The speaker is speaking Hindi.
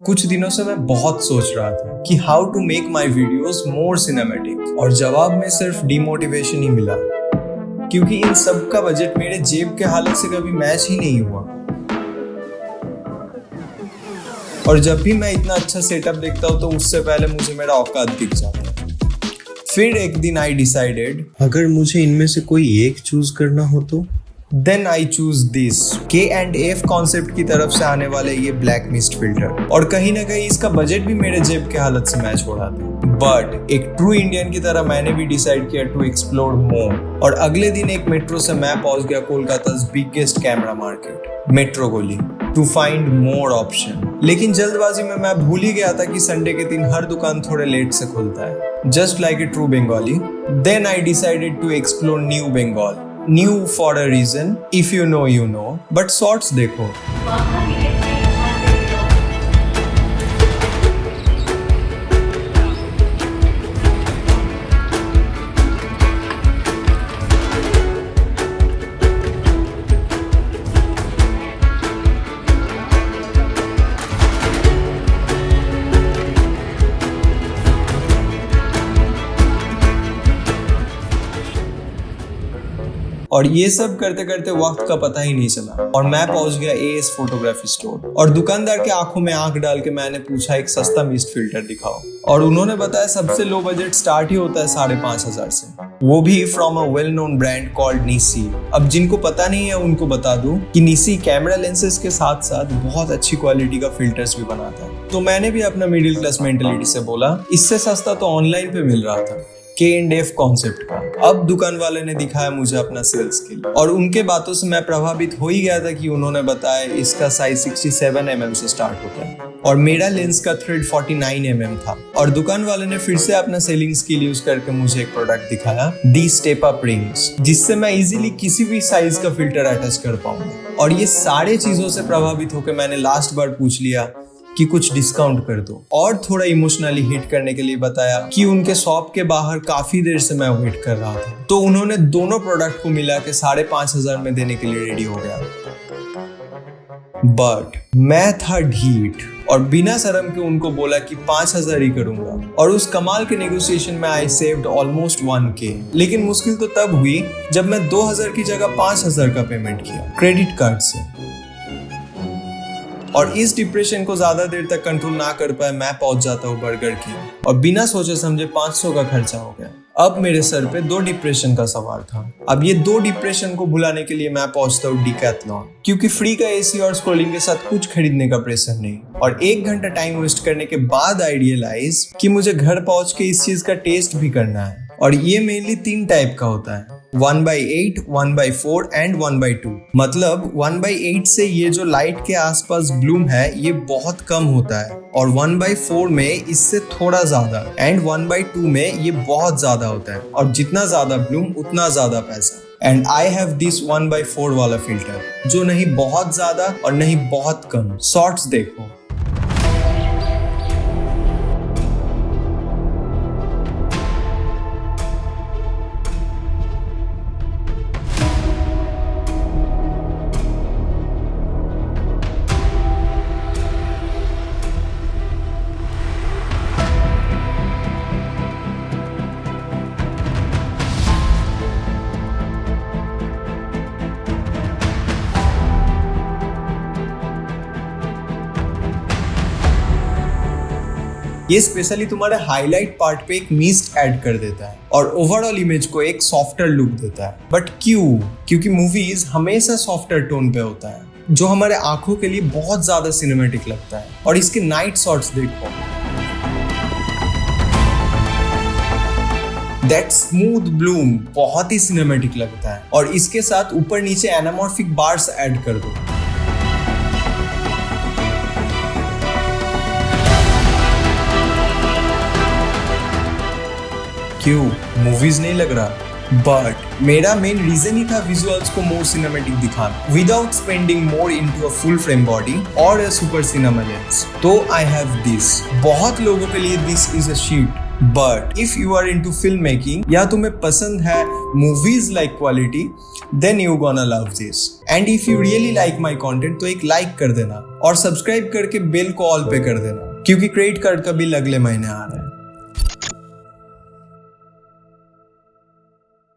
कुछ दिनों से मैं बहुत सोच रहा था कि how to make my videos more cinematic, और जवाब में सिर्फ डिमोटिवेशन ही मिला, क्योंकि इन सब का बजट मेरे जेब के हालत से कभी मैच ही नहीं हुआ। और जब भी मैं इतना अच्छा सेटअप देखता हूँ तो उससे पहले मुझे मेरा औकात दिख जाता है। फिर एक दिन आई डिसाइडेड, अगर मुझे इनमें से कोई एक चूज करना हो तो then I choose this K&F concept की तरफ से आने वाले ये ब्लैक मिस्ट फिल्टर। और कहीं ना कहीं इसका बजट भी मेरे जेब के हालत से मैच हो रहा था। बट एक ट्रू इंडियन की तरह मैंने भी डिसाइड किया टू एक्सप्लोर मोर। और अगले दिन एक मेट्रो से मैं पहुंच गया Kolkata biggest camera market metro गोली टू फाइंड मोर ऑप्शन। लेकिन जल्दबाजी में मैं भूल ही गया था कि संडे के दिन हर दुकान थोड़े लेट से खुलता है, just like a true Bengali. Then I decided to explore new Bengal. New for a reason, if you know you know, but shorts देखो। और ये सब करते करते वक्त का पता ही नहीं चला और मैं पहुंच गया AS फोटोग्राफी स्टोर। और दुकानदार के आंखों में आंख डाल के मैंने पूछा एक सस्ता मिस्ट फिल्टर दिखाओ, और उन्होंने बताया सबसे लो बजट स्टार्ट ही होता है 5,500 से, वो भी from a well known brand called निसी। अब जिनको पता नहीं है उनको बता दूं कि निसी कैमरा लेंसेज के साथ साथ बहुत अच्छी क्वालिटी का फिल्टर्स भी बनाता है। तो मैंने भी अपना मिडिल क्लास मेंटेलिटी से बोला इससे सस्ता तो ऑनलाइन पे मिल रहा था, K&F कॉन्सेप्ट का। अब दुकान वाले ने दिखाया मुझे अपना सेल्स स्किल, और उनके बातों से मैं प्रभावित हो ही गया था कि उन्होंने बताया इसका साइज 67 mm से स्टार्ट होता है और मेरा लेंस का थ्रेड 49 mm था। और दुकान वाले ने फिर से अपना सेलिंग स्किल यूज करके मुझे एक प्रोडक्ट दिखाया, दी स्टेप अप रिंग्स, जिससे मैं इजीली किसी भी साइज का फिल्टर अटैच कर पाऊंगा। और ये सारे चीजों से प्रभावित होकर मैंने लास्ट बार पूछ लिया कि कुछ डिस्काउंट कर दो, और थोड़ा इमोशनली हिट करने के लिए बताया कि उनके शॉप के बाहर काफी देर से मैं वेट कर रहा था। तो उन्होंने दोनों प्रोडक्ट को मिला के 5,500 में देने के लिए रेडी हो गया। बट मैं था ढीठ और बिना शर्म के उनको बोला कि 5,000 ही करूंगा। और उस कमाल के नेगोशिएशन में आई सेव्ड ऑलमोस्ट 1K। लेकिन मुश्किल तो तब हुई जब मैं 2,000 की जगह 5,000 का पेमेंट किया क्रेडिट कार्ड से। और इस डिप्रेशन को ज्यादा देर तक कंट्रोल ना कर पाए मैं पहुंच जाता हूँ बर्गर की, और बिना सोचे समझे 500 का खर्चा हो गया। अब मेरे सर पे 2 डिप्रेशन का सवार था। अब ये 2 डिप्रेशन को भुलाने के लिए मैं पहुंचता हूँ डिकैथलॉन, क्योंकि फ्री का AC और स्क्रॉलिंग के साथ कुछ खरीदने का प्रेशर नहीं। और 1 घंटा टाइम वेस्ट करने के बाद आई रियलाइज कि मुझे घर पहुंच के इस चीज का टेस्ट भी करना है। और ये मेनली 3 टाइप का होता है, 1/8, 1/4 एंड 1/2। मतलब 1/8 से ये जो लाइट के आसपास ब्लूम है ये बहुत कम होता है, और 1/4 में इससे थोड़ा ज्यादा, एंड 1/2 में ये बहुत ज्यादा होता है। और जितना ज्यादा ब्लूम उतना ज्यादा पैसा। एंड आई हैव दिस 1/4 वाला फिल्टर, जो नहीं बहुत ज्यादा और नहीं बहुत कम। शॉर्ट्स देखो। ये स्पेशली तुम्हारे हाईलाइट पार्ट पे एक मिस्ट ऐड कर देता है और ओवरऑल इमेज को एक सॉफ्टर लुक देता है। बट क्यों? क्योंकि मूवीज हमेशा सॉफ्टर टोन पे होता है, जो हमारे आंखों के लिए बहुत ज्यादा सिनेमैटिक लगता है। और इसके नाइट शॉट्स देखो, दैट स्मूथ ब्लूम बहुत ही सिनेमैटिक लगता है। और इसके साथ ऊपर नीचे एनामॉर्फिक बार्स ऐड कर दो, क्यों? मूवीज नहीं लग रहा? बट मेरा मेन रीजन ही था विजुअल्स को मोर सिनेमैटिक दिखाना, without spending more into a full frame body और अ सुपर सिनेमा लेंस। तो आई हैव दिस। बहुत लोगों के लिए this is a shit, but if you are into film making या तुम्हें पसंद है movies like quality, then you gonna love this. And if you really like my content तो एक लाइक कर देना और सब्सक्राइब करके बेल को ऑल पे कर देना, क्योंकि क्रेडिट कार्ड का बिल अगले महीने आ रहा है।